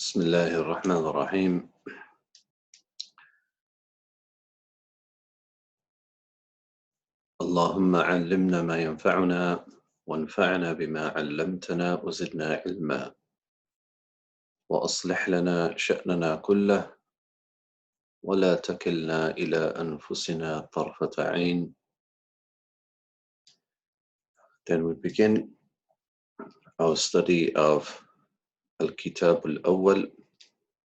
بسم الله الرحمن الرحيم. اللهم علمنا ما ينفعنا وانفعنا بما علمتنا وزدنا علما وأصلح لنا شأننا كله ولا تكلنا إلى أنفسنا طرفة عين. Then we begin our study of الكتاب الأول,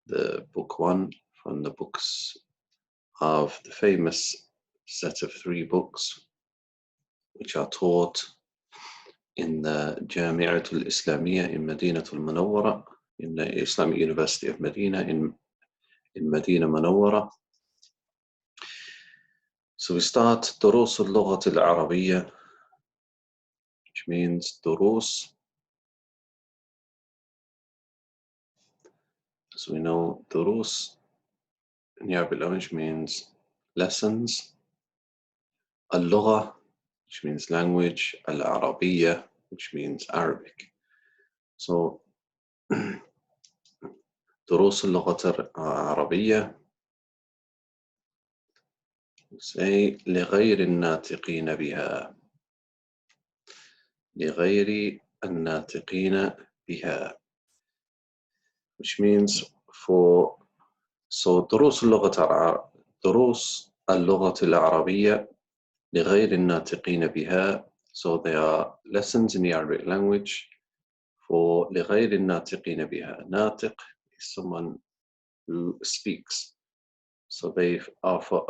the book one from the books of the famous set of 3 books which are taught in the Jami'atul Islamiyya in Madina al-Munawwara, in the Islamic University of Medina in Madina Munawwara. So we start دروس اللغة العربية, which means دروس. So we know دروس in the Arabic language means lessons. اللغة, which means language. العربية, which means Arabic. So دروس اللغة العربية say لغير الناطقين بها, لغير الناطقين بها, which means for دروس اللغة العربية لغير الناطقين بها. So they are lessons in the Arabic language for لغير الناطقين بها. ناطق is someone who speaks. So they are for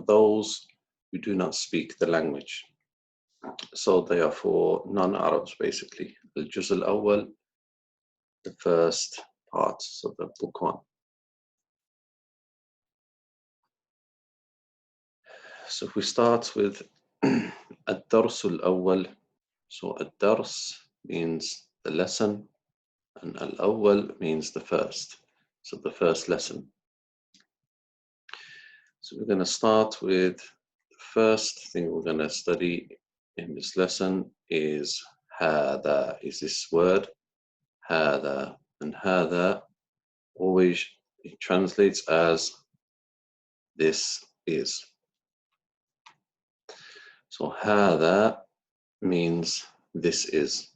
those who do not speak the language. So they are for non-Arabs basically. الجزء الأول, the first part, so the book 1. So if we start with الدرس الأول, so الدرس means the lesson and الأول means the first, so the first lesson. So we're going to start with the first thing we're going to study in this lesson is هذا, is this word هذا, and هذا always it translates as this is. So هذا means this is.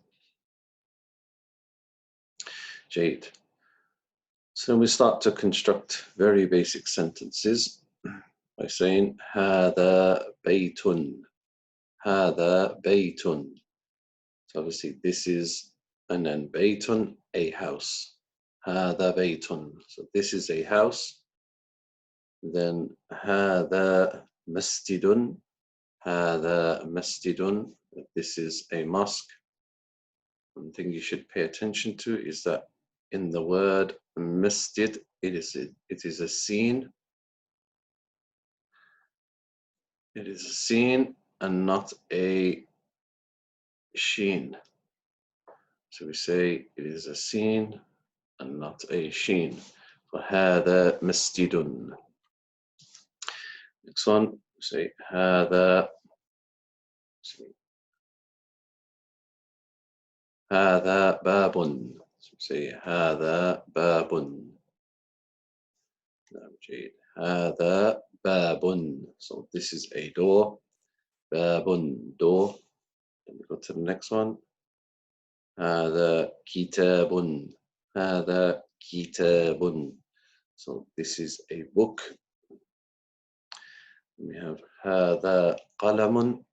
Jade. So we start to construct very basic sentences by saying هذا بيت, هذا بيت. So obviously this is, and then بيت, a house. هذا بيت, so this is a house. Then هذا مسجد, هذا مسجد, this is a mosque. One thing you should pay attention to is that in the word masjid, it is a scene. It is a scene and not a sheen. So we say it is a scene and not a sheen. فهذا مسجد. Next one, we say هذا باب. So we say هذا باب. هذا باب. So this is a door. باب, door. Then we go to the next one. هذا كتاب. هذا كتاب. So this is a book. We have هذا قلم.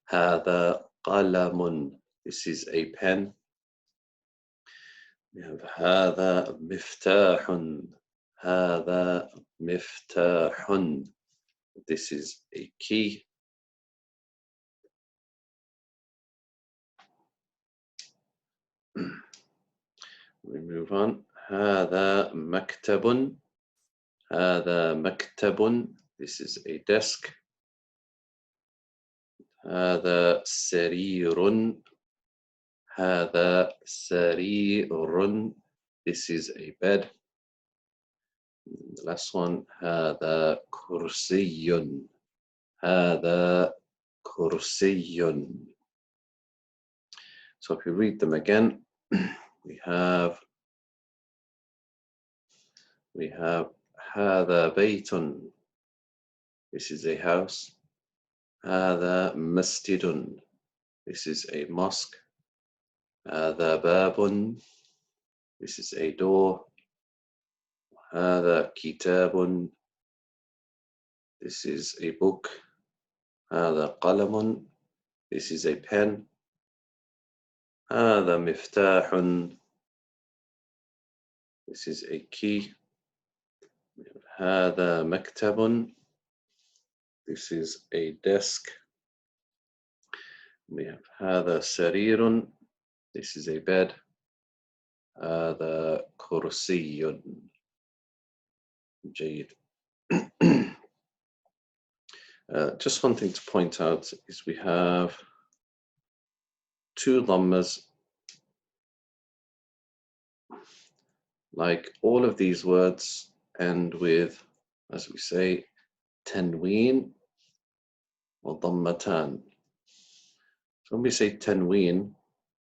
هذا قلم. This is a pen. We have هذا مفتاح. هذا مفتاح. This is a key. We move on. هذا مكتب. هذا مكتب. This is a desk. هذا سرير. هذا سرير. This is a bed. The last one. هذا كرسي. هذا كرسي. So if you read them again, we have هذا بيت. This is a house. هذا مسجد. This is a mosque. هذا باب. This is a door. هذا كتاب. This is a book. هذا قلم. This is a pen. هذا مفتاح. This is a key. هذا مكتب. This is a desk. We have هذا سرير. This is a bed. هذا كرسي. جيد. Just one thing to point out is we have two dhammas. Like all of these words end with, as we say, tanween or dhammatan. So when we say tanween,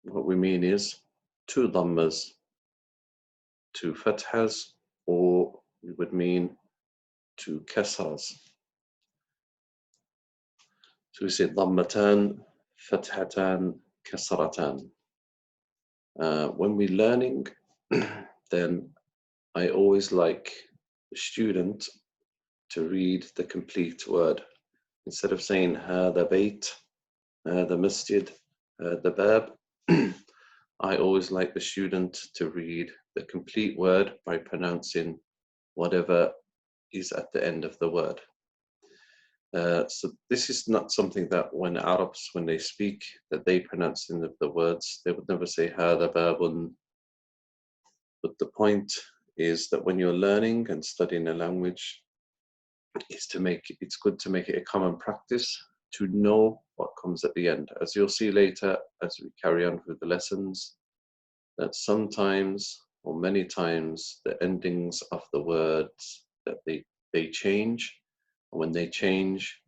what we mean is two dhammas, two fathas, or we would mean two kasras. So we say dhammatan, fathatan, kasratan. When we're learning, then I always like the student to read the complete word. Instead of saying هذا بيت, هذا مسجد, هذا باب, I always like the student to read the complete word by pronouncing whatever is at the end of the word. So this is not something that when Arabs, when they speak, that they pronounce in the words, they would never say هذا باب. But the point is that when you're learning and studying a language, it's good to make it a common practice to know what comes at the end. As you'll see later, as we carry on with the lessons, that sometimes or many times the endings of the words that they change. And when they change,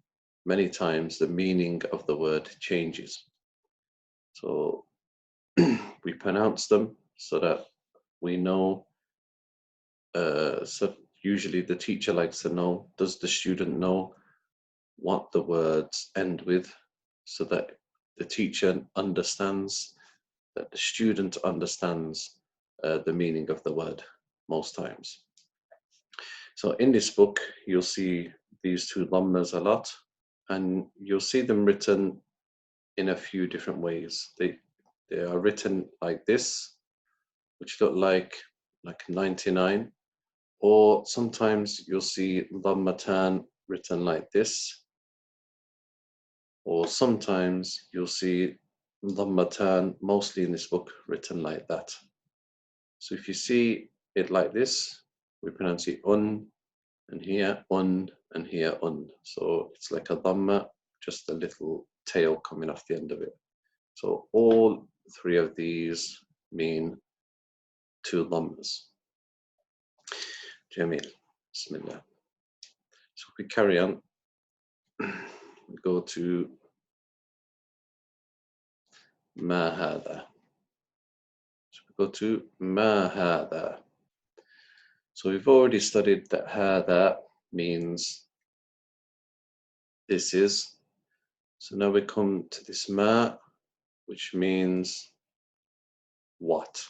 many times the meaning of the word changes. So we pronounce them so that we know. So usually the teacher likes to know, does the student know what the words end with, so that the teacher understands, that the student understands the meaning of the word most times. So in this book, you'll see these two dhammas a lot, and you'll see them written in a few different ways. They are written like this, which look like 99, or sometimes you'll see dhammatan written like this, or sometimes you'll see dhammatan, mostly in this book, written like that. So if you see it like this, we pronounce it un, and here un, and here un. So it's like a dhamma, just a little tail coming off the end of it. So all three of these mean two dhammas. Jamil. Bismillah. So we carry on. We go to ما هذا. So we go to ما هذا. So we've already studied that هذا means this is. So now we come to this ma, which means what.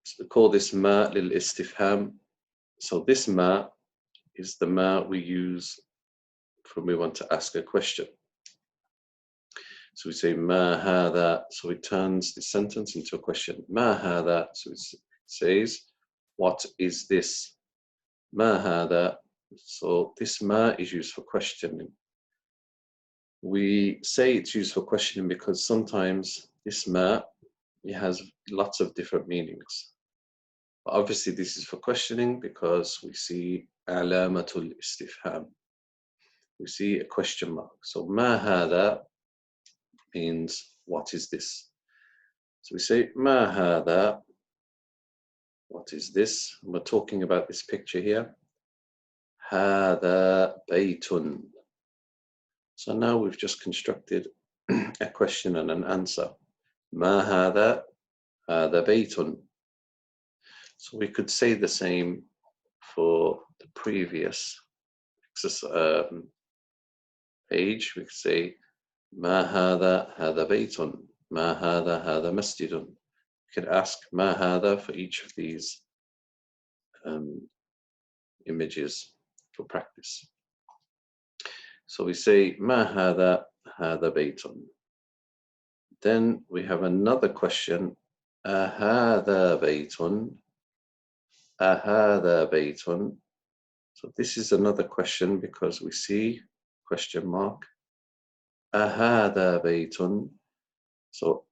So we call this ma lil istifham. So this ma is the ma we use when we want to ask a question. So we say ma هذا, so it turns the sentence into a question. Ma هذا, so it says, what is this? Ma هذا, so this ma is used for questioning. We say it's used for questioning because sometimes this ma, it has lots of different meanings. But obviously this is for questioning because we see alamatul istifham. We see a question mark. So ma هذا means what is this? So we say ma هذا, what is this? And we're talking about this picture here. هذا بيت. So now we've just constructed a question and an answer. ما هذا هذا بيت. So we could say the same for the previous page. We could say ما هذا هذا بيت. ما هذا هذا مسجد. We could ask ما هذا for each of these images for practice. So we say ما هذا هذا بيت. Then we have another question. أهذا بيت. أهذا بيت. So this is another question because we see question mark. أهذا بيت. So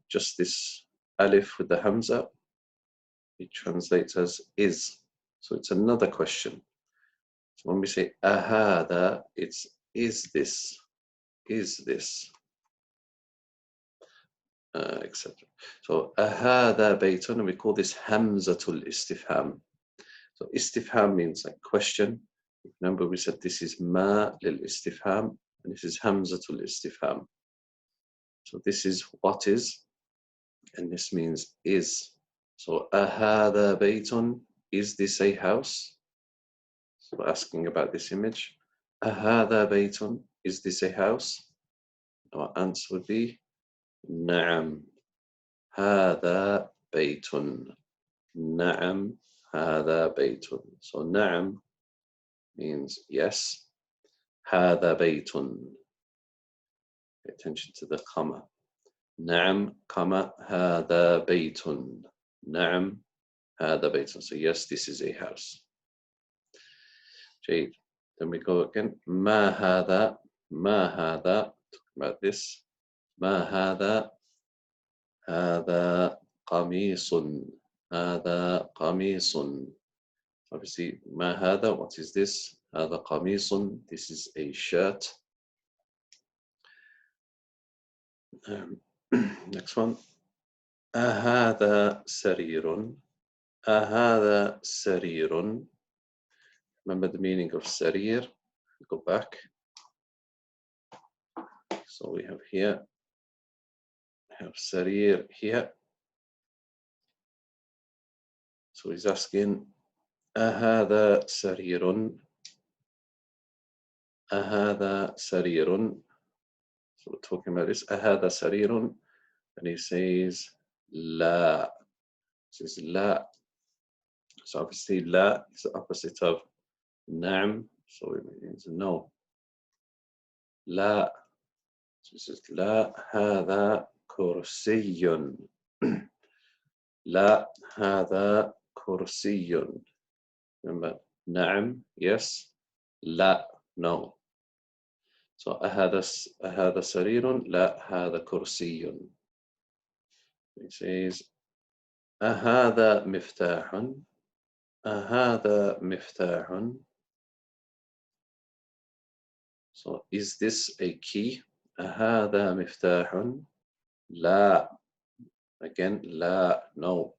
just this alif with the hamza, it translates as is. So it's another question. So when we say أهذا, it's is this, etc. So أهذا بيت, and we call this hamzatul istifham. So istifham means like question. Remember we said this is ma lil istifham, and this is hamzatul istifham. So this is what is, and this means is. So أهذا بيت, is this a house? So we're asking about this image. أهذا بيت, is this a house? Our answer would be نعم هذا بيت. نعم هذا بيت. So نعم means yes. هذا بيت. Pay attention to the comma. نعم comma هذا بيت. نعم هذا بيت. So yes, this is a house. جيد. Then we go again. ما هذا. ما هذا. Talk about this. ما هذا. هذا قميص. هذا قميص. Obviously, ما هذا. What is this? هذا قميص. This is a shirt. Next one. أهذا سرير. أهذا سرير. Remember the meaning of سرير. Go back. So we have here. We have سرير here. So he's asking أهذا سرير. أهذا سرير. So we're talking about this. أهذا سرير. And he says لا. He says لا. So obviously لا is the opposite of نعم. So it means no. لا. So he says لا هذا كرسي. لا هذا كرسي. Remember نعم yes. لا no. So أهذا سرير. لا هذا كرسي. He says أهذا مفتاح. أهذا مفتاح. So is this a key? أهذا مفتاح. لا. Again لا no.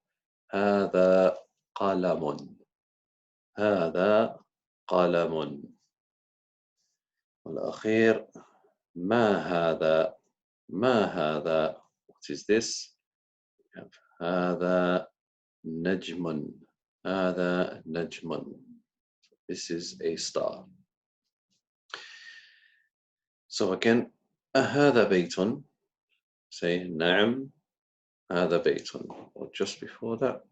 هذا قلم. هذا قلم. والأخير ما هذا. ما هذا. What is this? هذا نجم. هذا نجم. This is a star. So again, أهذا بيت. Say نعم هذا بيت. Or just before that,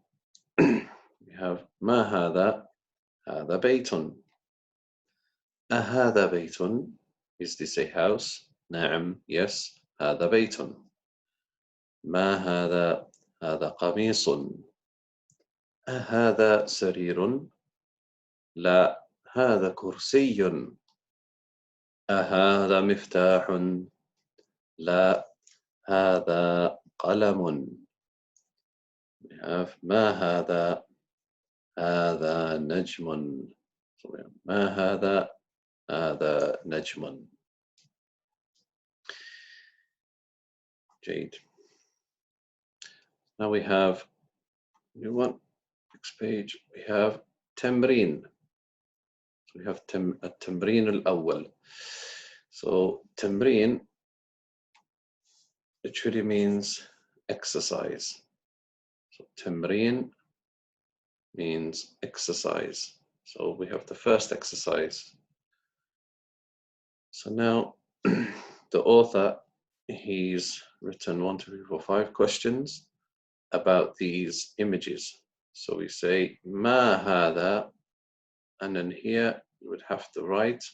we have ما هذا. هذا بيت. أهذا بيت. Is this a house? نعم yes. هذا بيت. ما هذا. هذا قميص. أهذا سرير. لا هذا كرسي. أهذا مفتاح. لا هذا قلم. ما هذا. هذا نجم. ما هذا. هذا نجم. جيد. Now we have new one. Next page we have تمرين. We have التمرين الأول. So تمرين literally means exercise. So تمرين means exercise. So we have the first exercise. So now the author, he's written 1, 2, 3, 4, 5 questions about these images. So we say ما هذا, and then here you would have to write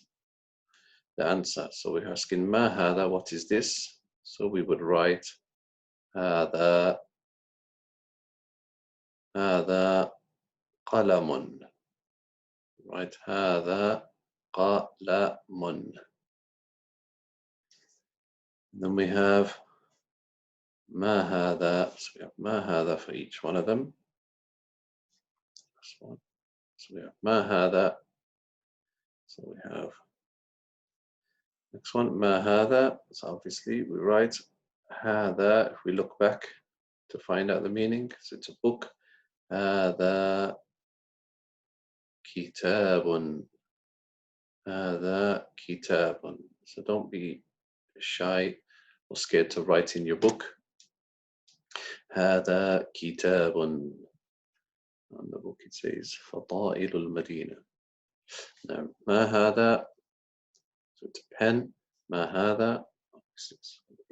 the answer. So we're asking ما هذا, what is this? So we would write هذا قلم. Right, هذا قلم. Then we have ما هذا. So we have ما هذا for each one of them. So we have ما هذا. So we have next one ما هذا. So obviously we write هذا. If we look back to find out the meaning, so it's a book. هذا كتاب. هذا كتاب. So don't be shy or scared to write in your book. هذا كتاب. On the book it says فضائل المدينة. Now ما هذا, so it's a pen. ما هذا,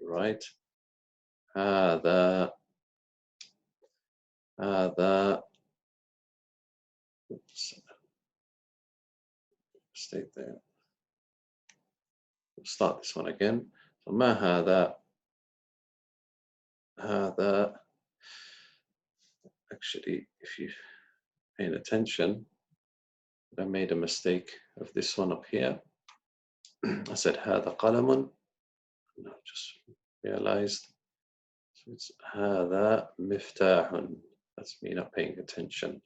right. هذا oops, stay there. We'll start this one again. So ما هذا. هذا, actually if you're paying attention, I made a mistake of this one up here. I said هذا قلم. I just realized. So it's هذا مفتاح. That's me not paying attention.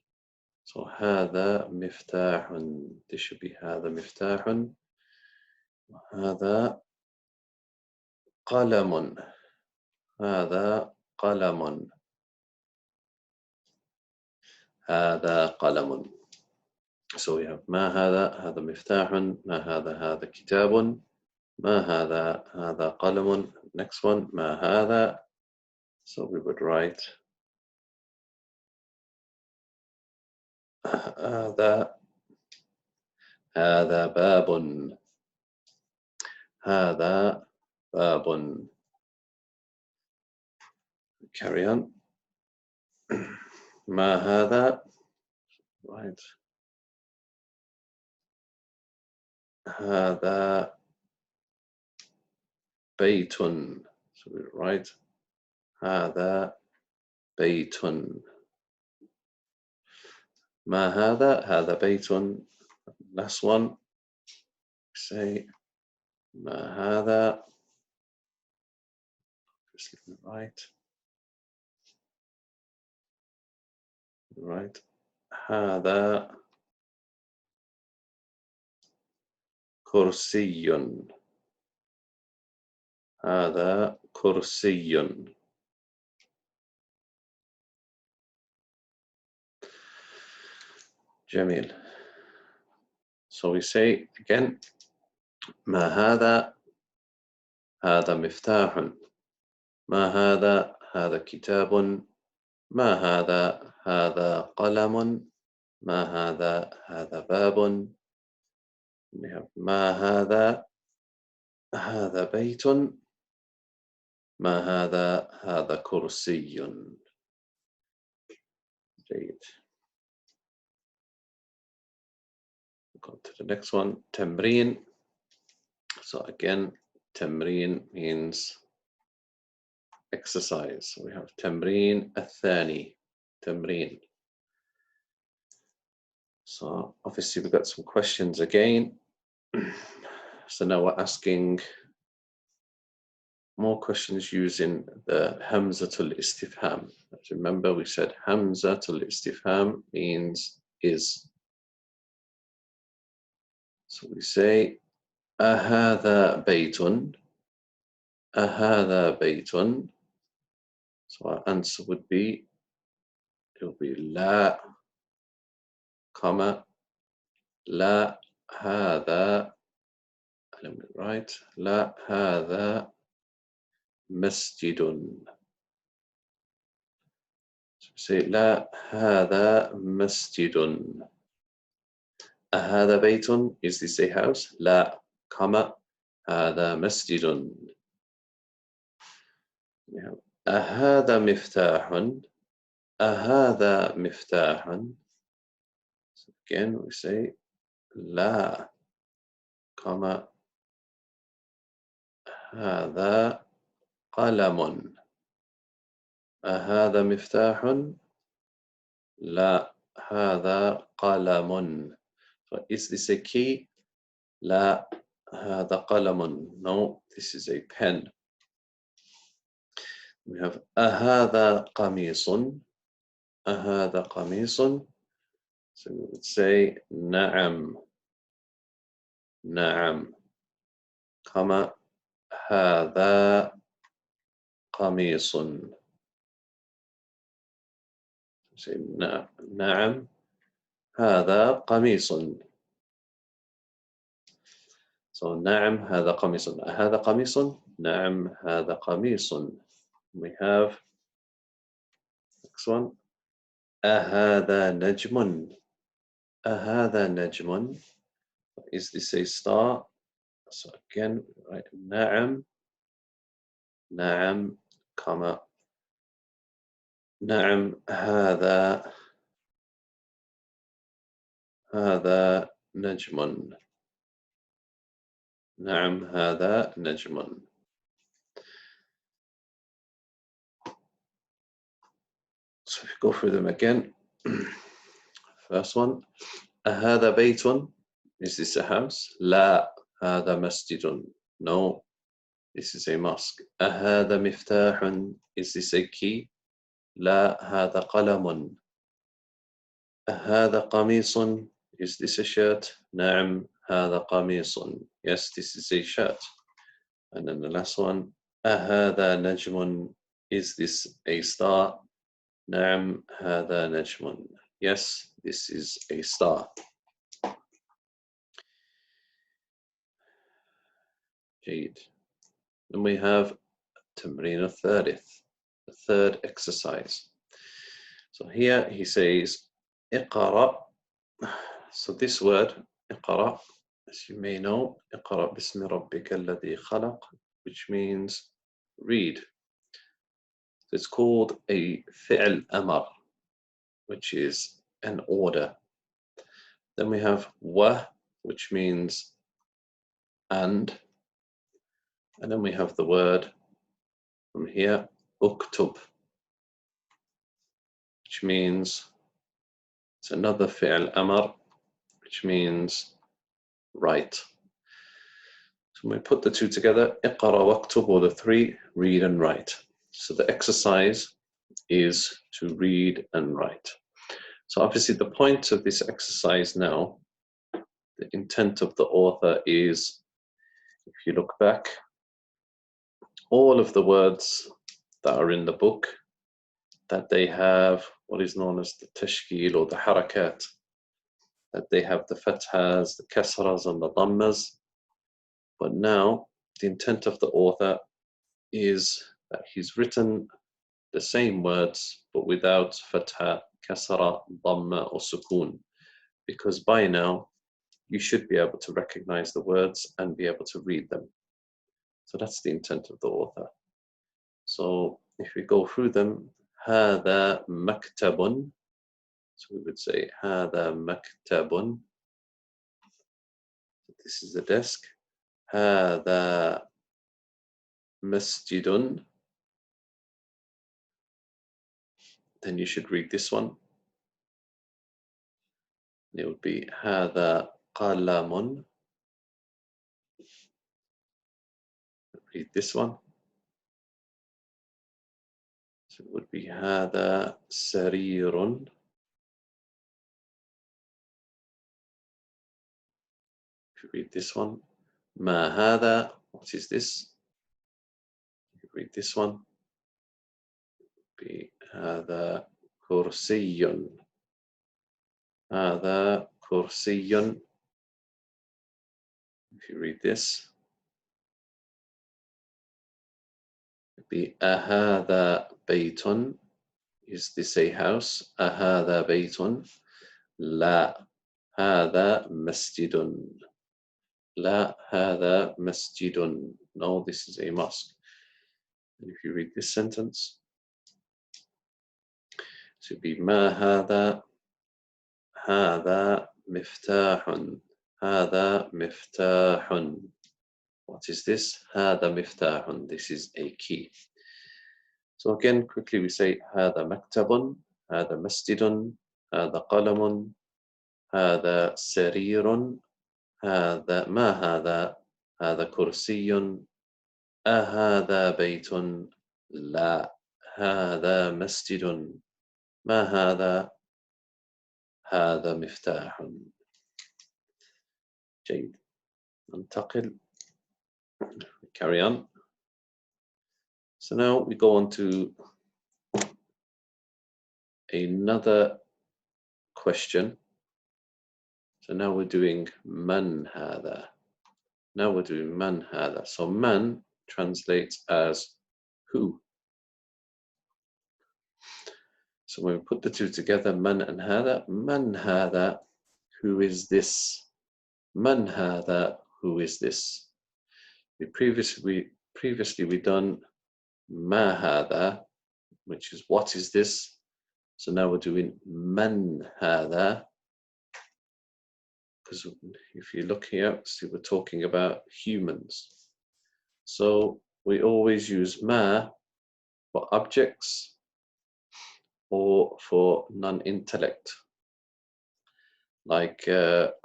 So هذا مفتاح. This should be هذا مفتاح. هذا قلم. هذا قلم. هذا قلم. So we have ما هذا. هذا مفتاح. ما هذا. هذا كتاب. ما هذا. هذا قلم. Next one ما هذا. So we would write هذا باب. هذا باب. Carry on. ما هذا. Right. هذا بيت. So we write هذا بيت. ما هذا. هذا بيت. Last one. Say ما هذا. Just right. Right. هذا كرسي. هذا كرسي. جميل. So we say again ما هذا. هذا مفتاح. ما هذا. هذا كتاب. ما هذا. هذا قلم. ما هذا. هذا باب. ما هذا. هذا بيت. ما هذا. هذا كرسي. جيد. Go to the next one. تمرين. So again, تمرين means exercise. So we have تمرين الثاني. تمرين. So obviously we've got some questions again. So now we're asking more questions using the hamzatul istifham. Remember we said hamzatul istifham means is. So we say أهذا بيت. أهذا بيت. So our answer would be, it will be لا, comma, لا هذا, let me write, لا هذا مسجد. say لا هذا مسجد. أهذا بيت? Is this a house? لا, comma, هذا مسجد. أهذا مفتاح? أهذا مفتاح? So again we say لا, comma, هذا قلم. أهذا مفتاح؟ لا, هذا قلم. So is this a key? لا, هذا قلم. No, this is a pen. We have أهذا قميص. أهذا قميص. So we would say نعم. نعم. كما هذا قميص. Say نعم. هذا قميص. So نعم هذا قميص. هذا قميص. نعم هذا قميص. We have next one. أهذا نجم. أهذا نجم. Is this a star? So again, right, نعم. نعم, comma. نعم هذا نجم. نعم هذا نجم. So if you go through them again. First one. أهذا بيت? Is this a house? لا, هذا مسجد. No, this is a mosque. أهذا مفتاح? Is this a key? لا, هذا قلم. أهذا قميص? Is this a shirt? نعم, هذا قميص. Yes, this is a shirt. And then the last one. أهذا نجم? Is this a star? نعم, هذا نجم. Yes, this is a star. جيد. Then we have تمرين الثالث, the third exercise. So here he says اقرأ. So this word اقرأ, as you may know, اقرأ باسم ربك الذي خلق, which means read. It's called a فعل أمر, which is an order. Then we have wa, which means and then we have the word from here uktub, which means it's another fi'l amr, which means write. So when we put the two together, iqra waktub, or the three, read and write. So the exercise is to read and write. So obviously the point of this exercise now, the intent of the author is, if you look back, all of the words that are in the book, that they have what is known as the tashkil or the harakat, that they have the fathas, the kasras and the dhammas. But now the intent of the author is that he's written the same words but without fatha, kasra, dhamma or sukoon, because by now you should be able to recognize the words and be able to read them. So that's the intent of the author. So if we go through them, هذا مكتب. So we would say هذا مكتب. This is a desk. هذا مسجد. Then you should read this one. It would be هذا قلم. Read this one. So it would be هذا سرير. If you read this one, ما هذا? What is this? If you read this one, it would be هذا كرسي. هذا كرسي. If you read this, it would be أهذا بيت. is this a house? أهذا بيت؟ لا هذا مسجد. لا هذا مسجد. No, this is a mosque. And if you read this sentence, it should be ما هذا؟ هذا مفتاح. هذا مفتاح. What is this? هذا مفتاح. This is a key. So again, quickly we say هذا مكتب. هذا مسجد. هذا قلم. هذا سرير. هذا ما هذا؟ هذا كرسي. أهذا بيت؟ لا هذا مسجد. ما هذا؟ هذا مفتاح. جيد. ننتقل. Carry on. So now we go on to another question. So now we're doing man هذا. Now we're doing man هذا. So man translates as who. So when we put the two together, man and هذا, man هذا, who is this? Man هذا, who is this? Previously we done ما هذا, which is what is this? So now we're doing man هذا, because if you look here, see we're talking about humans. So we always use ma for objects or for non-intellect, like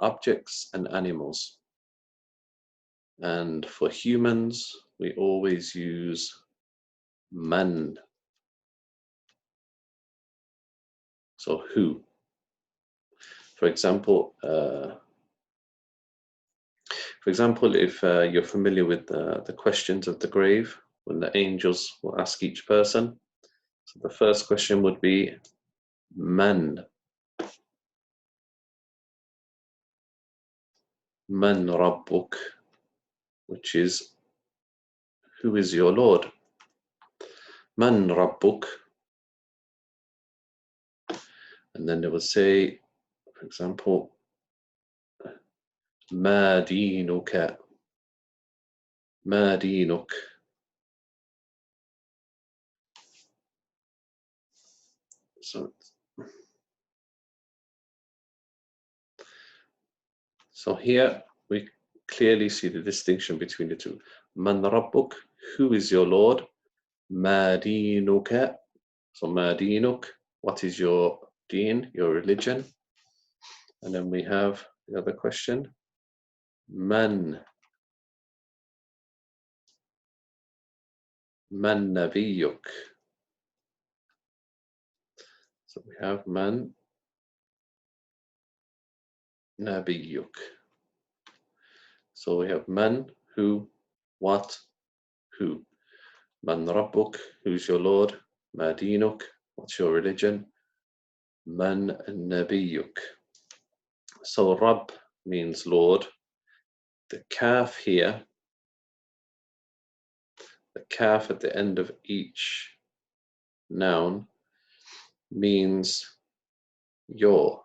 objects and animals. And for humans, we always use man. So who. For example, if you're familiar with the questions of the grave, when the angels will ask each person, so the first question would be man. Man Rabbuk, which is who is your Lord? Man Rabbuk. And then they will say, for example, Ma dinuka. Ma dinuk. So here we clearly see the distinction between the two. Man Rabbuk, who is your Lord? Ma dinuka. So ma dinuk, what is your deen, your religion? And then we have the other question. Man nabiyuk. So we have man nabiyuk. So we have man, who, what, who. Man rabbuk, who's your Lord? Ma dinuk, what's your religion? Man nabiyuk. So Rabb means Lord. The kaf here, the kaf at the end of each noun means your.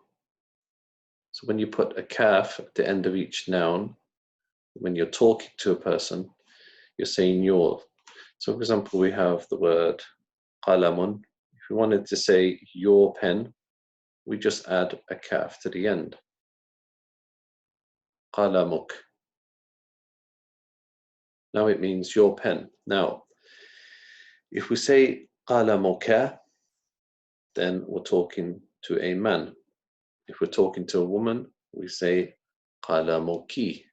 So when you put a kaf at the end of each noun, when you're talking to a person, you're saying your. So for example, we have the word qalamun. If we wanted to say your pen, we just add a kaf to the end. Qalamuk. Now it means your pen. Now, if we say qalamuka, then we're talking to a man. If we're talking to a woman, we say qalamuki.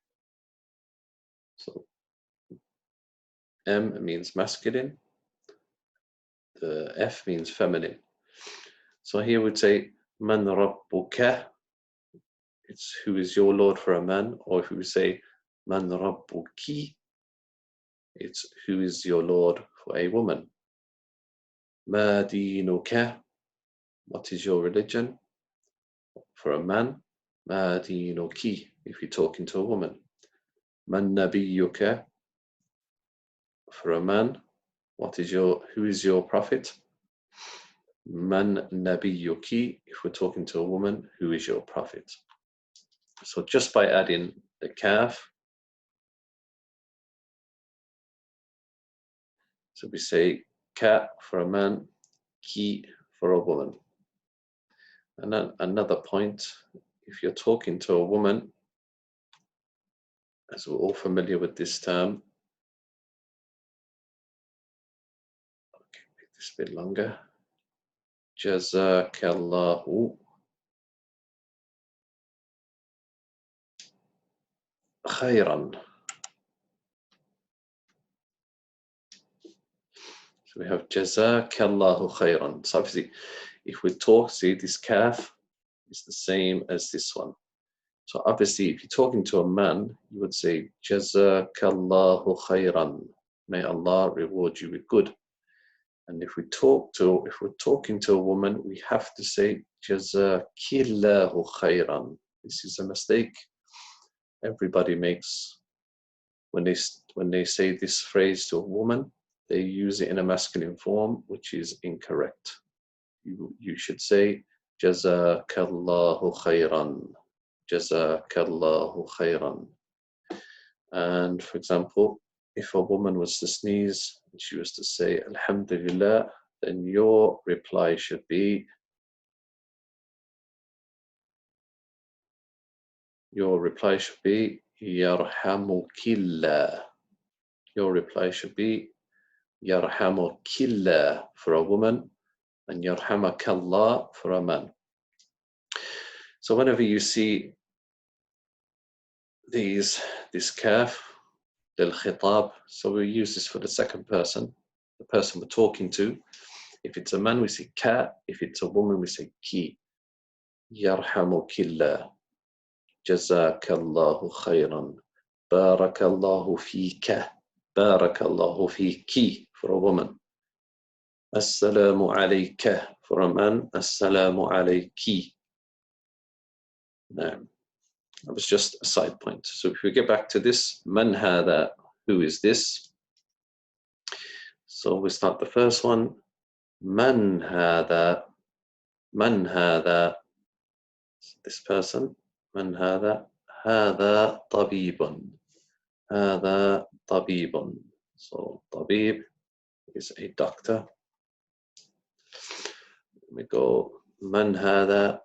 So M means masculine, the F means feminine. So here we'd say man rabbuka, it's who is your Lord for a man, or if we say man rabbuki, it's who is your Lord for a woman. Ma dinuka, what is your religion? For a man, ma dinuki, if you're talking to a woman. Man nabiyuka, for a man, who is your prophet? Man nabiyuki, if we're talking to a woman, who is your prophet? So just by adding the kaf, so we say ka for a man, ki for a woman. And then another point, if you're talking to a woman, as we're all familiar with this term, okay, make this a bit longer. Jazakallahu khayran. So we have Jazakallahu khayran. So obviously, if we talk, see this kaf is the same as this one. So obviously, if you're talking to a man, you would say Jazakallahu khayran. May Allah reward you with good. And if we're talking to a woman, we have to say Jazakillahu khayran. This is a mistake everybody makes when they say this phrase to a woman. They use it in a masculine form, which is incorrect. You should say Jazakallahu khayran. Jazakallahu khayran. And for example, if a woman was to sneeze and she was to say Alhamdulillah, then your reply should be Yarhamukillah. Your reply should be Yarhamukillah for a woman and Yarhamakallah for a man. So whenever you see this kaf, lil khitab, so we use this for the second person, the person we're talking to. If it's a man, we say ka. If it's a woman, we say ki. Yarhamukillah. Jazakallahu khayran. Barakallahu fika. Barakallahu fiki for a woman. Assalamu alayka for a man. Assalamu alayki. Now, that was just a side point. So if we get back to this, man hadha, who is this? So we start the first one. Man hadha, this person. Man hadha, hadha tabibun. Hadha tabibun. So tabib is a doctor. We go, man hadha,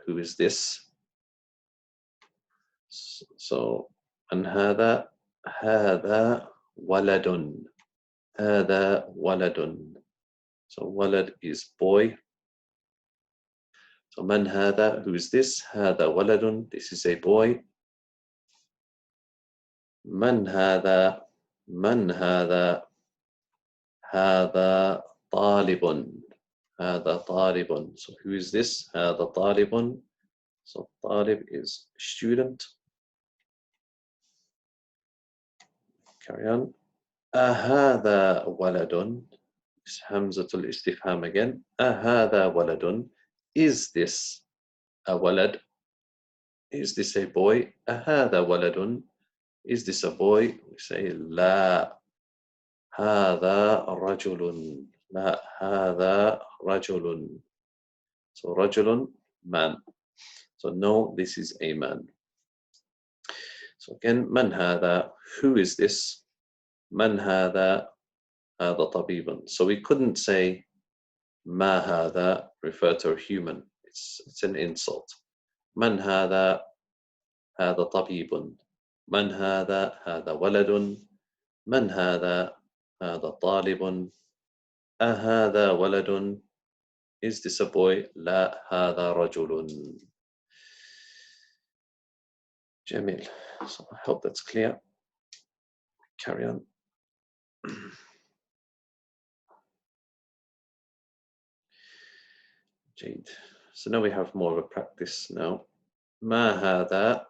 who is this? So, man hadha, hadha waladun. Hadha waladun. So walad is boy. So man hadha, who is this? Hadha waladun, this is a boy. Man hadha, hadha talibun. Hadha talibun. So who is this? Hadha talibun. So talib is student. Carry on. أهذا ولد. It's Hamzatul Istifham again. أهذا ولد. Is this a walad? Is this a boy? أهذا ولد. Is this a boy? We say لا. هذا رجل. لا. هذا رجل. So رجل, man. So no, this is a man. So again, من هذا? Who is this? من هذا؟ هذا طبيب. So we couldn't say ما هذا, refer to a human. It's an insult. من هذا؟ هذا طبيب. من هذا؟ هذا ولد. من هذا؟ هذا طالب. أهذا ولد? Is this a boy? لا. هذا رجل. جميل. So I hope that's clear. Carry on. Jade. So now we have more of a practice now. ما هذا?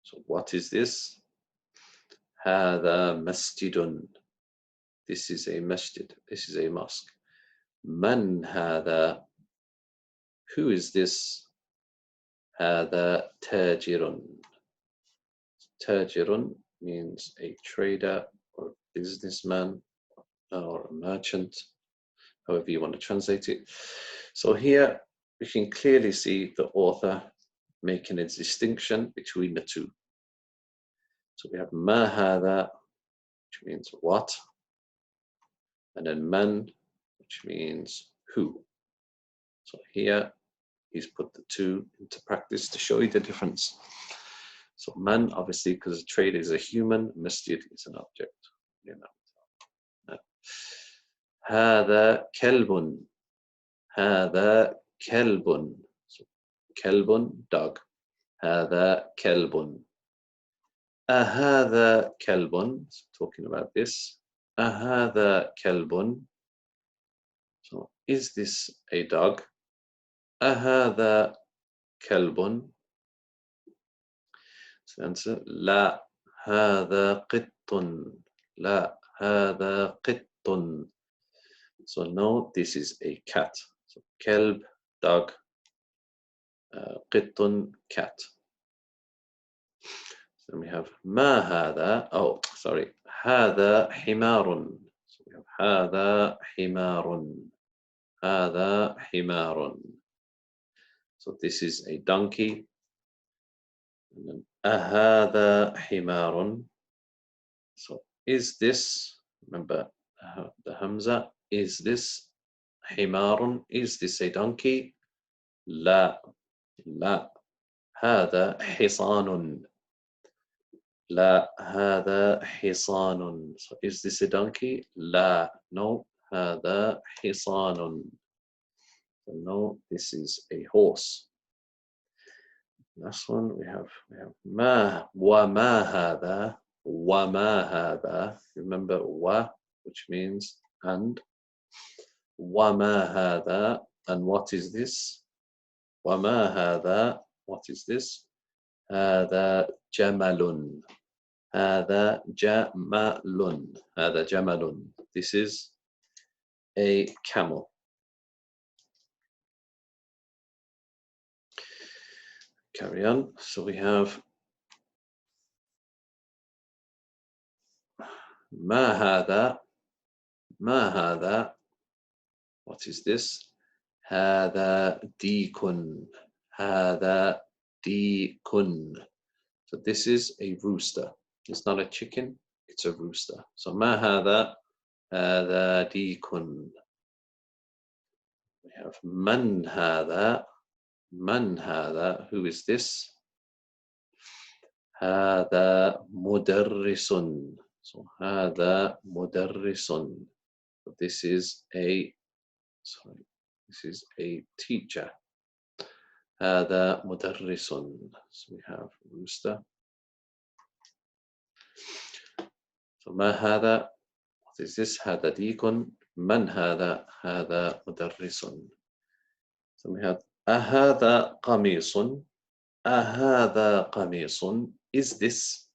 So what is this? هذا مسجد. This is a masjid. This is a mosque. من هذا? Who is this? هذا تاجر. تاجر means a trader or businessman, or a merchant, however you want to translate it. So here we can clearly see the author making a distinction between the two. So we have ma hadha, which means what, and then man, which means who. So here he's put the two into practice to show you the difference. So man, obviously, because the trade is a human, masjid is an object. You know. هذا كلب. هذا كلب. So, كلب, dog. هذا كلب. أهذا كلب. So, talking about this. أهذا كلب. So, is this a dog? أهذا كلب. So, answer لا هذا قط. لا هذا قط. So no, this is a cat. So كلب, dog. قط, cat. So we have ما هذا. Oh, sorry. هذا حمار. So we have هذا حمار. هذا حمار. So this is a donkey. And then أهذا حمار. So is this, remember the Hamza, is this حمار? Is this a donkey? لا. لا. هذا حصان. لا هذا حصان. So is this a donkey? لا. No. هذا حصان. So no, this is a horse. Last one we have ما وما هذا. وما هذا. Remember wa, which means and. وما هذا. And what is this? وما هذا. What is this? هذا جمل. هذا جمل. هذا جمل. This is a camel. Carry on. So we have ما هذا. ما هذا. What is this? هذا ديك. هذا ديك. So this is a rooster. It's not a chicken, it's a rooster. So ما هذا. هذا ديك. We have من هذا. من هذا. Who is this? هذا مدرس. So هذا مدرس. So this is a teacher. هذا مدرس. So we have rooster. So ما هذا. What is this? هذا ديك. من هذا. هذا مدرس. So we have أهذا قميص. أهذا قميص. Is this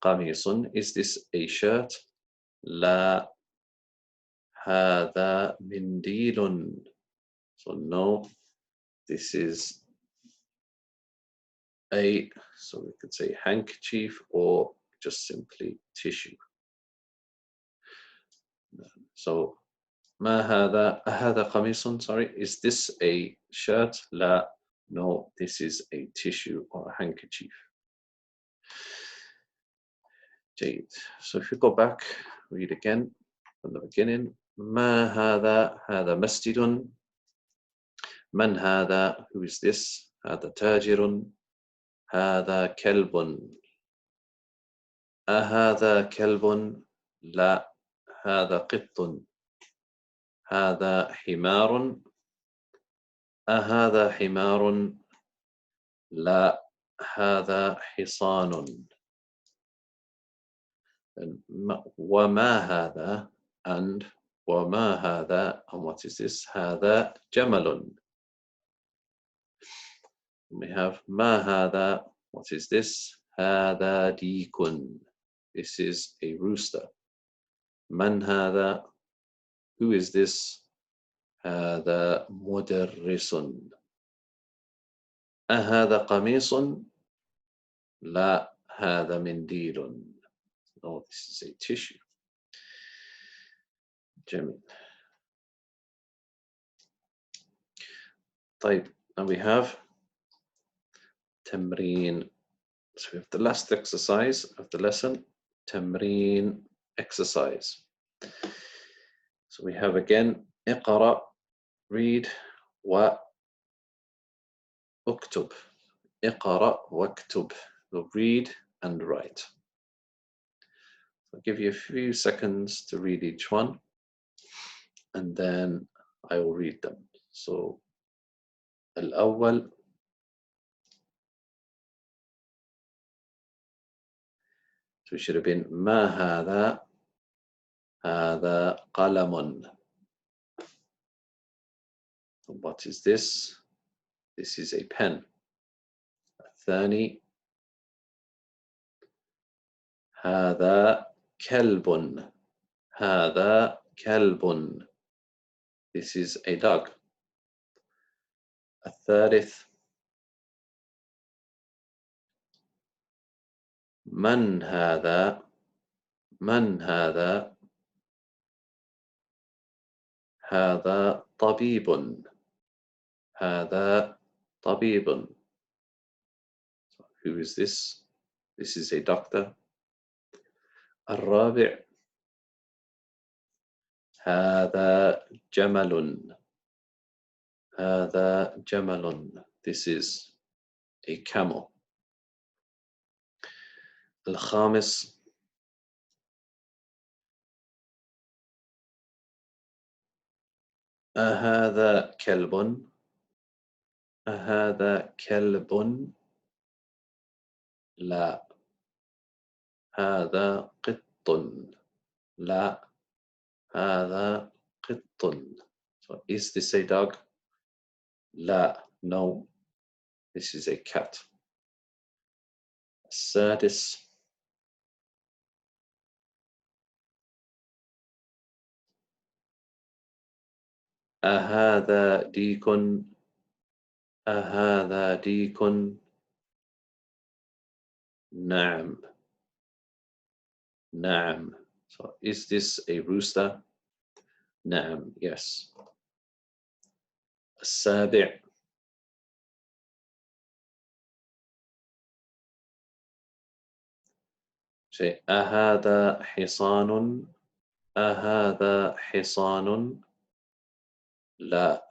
قميص? Is this a shirt? لا هذا منديل. So no, this is so we could say handkerchief or just simply tissue. So ما هذا. أهذا قميص. Sorry, is this a shirt? لا. No, this is a tissue or a handkerchief. جيد. So if you go back, read again from the beginning. ما هذا. هذا مسجد. من هذا. Who is this? هذا تاجر. هذا كلب. أهذا كلب. لا هذا قط. هذا حمار. أهذا حمار. لا هذا حصان. وما هذا. And وما هذا. And what is this? هذا جمل. We have ما هذا. What is this? هذا ديك. This is a rooster. من هذا. Who is this? هذا مدرس. أهذا قميص. لا هذا منديل. No, this is a tissue. جميل. طيب, now we have تمرين. So we have the last exercise of the lesson, تمرين exercise. So we have again اقرأ, read, واكتب. اقرأ واكتب. So read and write. I'll give you a few seconds to read each one, and then I will read them. So الأول, so it should have been ما هذا. هذا قلم. What is this? This is a pen. الثاني, هذا كلب. هذا كلب. This is a dog. الثالث, من هذا. من هذا. هذا طبيب. هذا طبيب. Who is this? This is a doctor. الرابع, هذا جمل. هذا جمل. This is a camel. الخامس, أهذا كلب. أهذا كلب. لا. هذا قط. لا. هذا قط. So is this a dog? لا. No. This is a cat. السادس, أهذا ديك. أهذا ديك. نعم. نعم. So is this a rooster? نعم. Yes. السابع, شيء أهذا حصان. أهذا حصان. لا.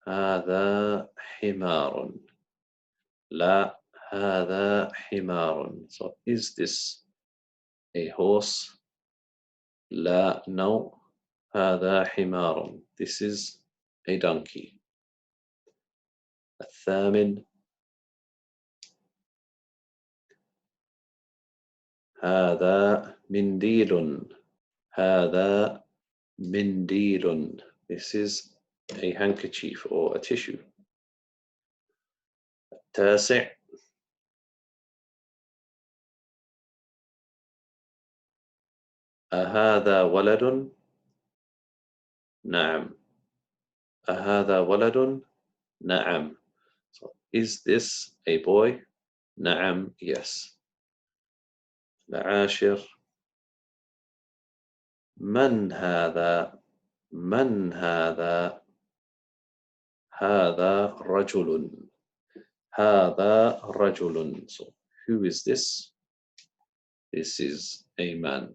هذا حمار. لا. هذا حمار. So is this a horse? لا. No. هذا حمار. This is a donkey. الثامن, هذا منديل. هذا منديل. This is a handkerchief or a tissue. التاسع, أهذا ولد. نعم. أهذا ولد. نعم. So is this a boy? نعم. Yes. العاشر, من هذا. من هذا. هذا رجل. هذا رجل. So who is this? This is a man.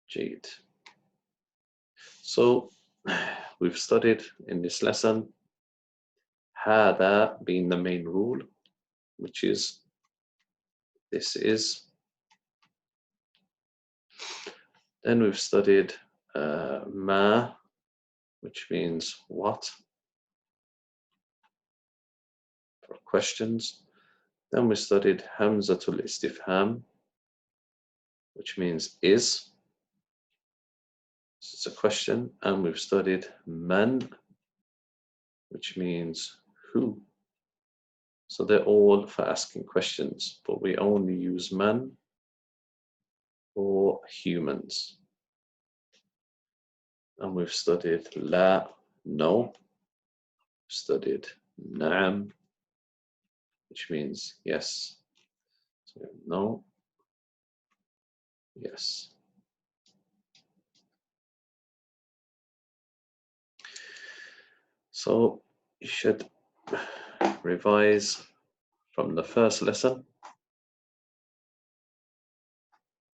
جيد. So we've studied in this lesson هذا being the main rule, which is this is. Then we've studied ma, which means what, for questions. Then we studied hamzatul istifham, which means is. It's a question. And we've studied man, which means who. So they're all for asking questions, but we only use man for humans. And we've studied la, no. Studied na'am, which means yes. So no, yes. So you should revise from the first lesson,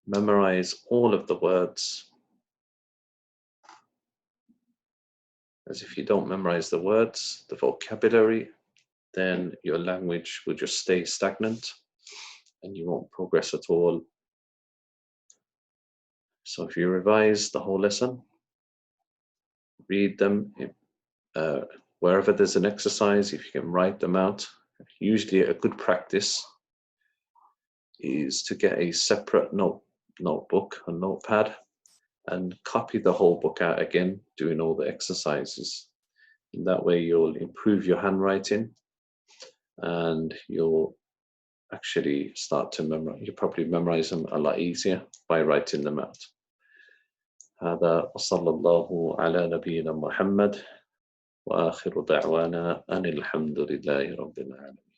memorize all of the words, as if you don't memorize the words, the vocabulary, then your language will just stay stagnant and you won't progress at all. So if you revise the whole lesson, read them, wherever there's an exercise, if you can write them out. Usually a good practice is to get a separate notebook, a notepad, and copy the whole book out again, doing all the exercises. In that way you'll improve your handwriting and you'll actually start to memorize. You probably memorize them a lot easier by writing them out. هذا وصلى الله على نبينا محمد وآخر دعوانا أن الحمد لله رب العالمين.